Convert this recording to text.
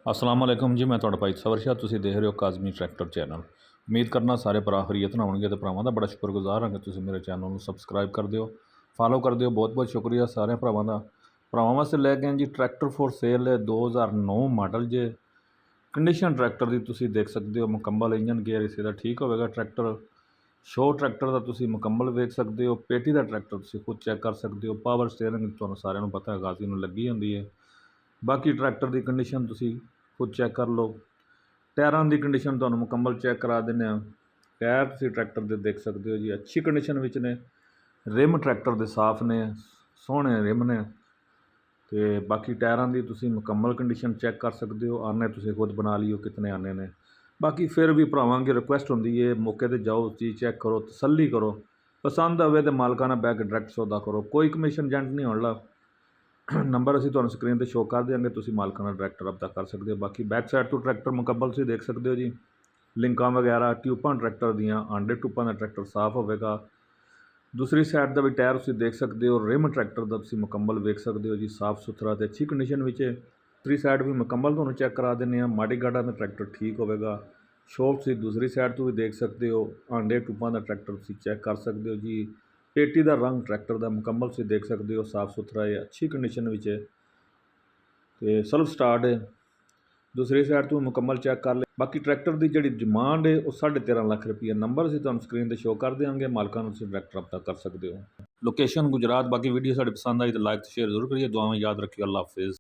अस्सलाम वालेकुम जी। मैं तुहाडा भाई सवर शाह, तुसीं देख रहे हो काज़मी ट्रैक्टर चैनल। उम्मीद करना सारे भरा खरीयत नाल होणगे, ते भरावां दा बड़ा शुक्रगुजार हाँ कि तुसीं मेरे चैनल नूं सबसक्राइब कर दिओ, फॉलो कर दिओ। बहुत बहुत शुक्रिया सारे भरावां दा। भरावां वास्ते लै के आए जी ट्रैक्टर फॉर सेल 2009 मॉडल जे। कंडीशन ट्रैक्टर दी तुसीं देख सकदे हो, मुकम्मल इंजन गेयर इसे दा ठीक होवेगा। ट्रैक्टर शो ट्रैक्टर दा तुसीं मुकम्मल वेख सकदे हो। पेटी दा ट्रैक्टर तुसीं खुद चैक कर सकदे हो। पावर स्टेयरिंग तुहानूं सारिਆਂ ਨੂੰ पता है गाजी ਨੂੰ ਲੱਗੀ ਹੁੰਦੀ है। बाकी ट्रैक्टर की कंडीशन तुसीं खुद चैक कर लो। टायरां की कंडीशन तुहानूं मुकम्मल चैक करा दिंदे आ। टायर तुसीं ट्रैक्टर दे देख सकते हो जी, अच्छी कंडीशन विच ने। रिम ट्रैक्टर दे साफ ने, सोहणे रिम ने। ते बाकी टायरां की तुसीं मुकम्मल कंडीशन चैक कर सकते हो। आने तुसीं खुद बना लियो कितने आने ने। बाकी फिर भी भरावां अगे रिक्वेस्ट होंदी है, मौके ते जाओ, चीज़ चैक करो, तसल्ली करो। पसंद आवे तो मालकां नाल बैठ के डायरैक्ट सौदा करो। कोई कमीशन एजेंट नहीं होण ला। नंबर असीं तुहानूं स्क्रीन ते शो कर देंगे, तुसीं मालकां नाल डायरैक्ट रब्ता कर सकते हो। बाकी बैक साइड तो ट्रैक्टर मुकम्मल तुसीं देख सकते हो जी। लिंकां वगैरह ट्यूबां ट्रैक्टर दियां, आंडे ट्यूबां दा ट्रैक्टर साफ होवेगा। दूसरी साइड का भी टायर तुसीं देख सकते हो। रिम ट्रैक्टर का तुसीं मुकम्मल वेख सकते हो जी, साफ सुथरा तो अच्छी कंडीशन विच है। दूसरी साइड भी मुकम्मल तुहानूं चैक करा दिंदे आ। माड़ी गार्डां दा ट्रैक्टर ठीक होवेगा। शॉप तुसीं दूसरी साइड तो भी देख सकते हो। आंडे ट्यूबां दा ट्रैक्टर तुसीं चैक कर सकते हो जी। पेटी का रंग ट्रैक्टर का मुकम्मल तुसीं देख सकते हो, साफ सुथरा है, अच्छी कंडीशन विच है। तो सेल्फ स्टार्ट है। दूसरी साइड तो मुकम्मल चैक कर ले। बाकी ट्रैक्टर की जी डिमांड है वो 13.5 लाख रुपये। नंबर असीं तुहानूं स्क्रीन पर शो कर देंगे, मालकां नूं तुसीं डायरैक्ट रब्ता कर सकते हो। लोकेशन गुजरात। बाकी वीडियो साडी पसंद आई तो लाइक शेयर जरूर करिए। दुआवां याद रखिए। अल्लाह हाफिज़।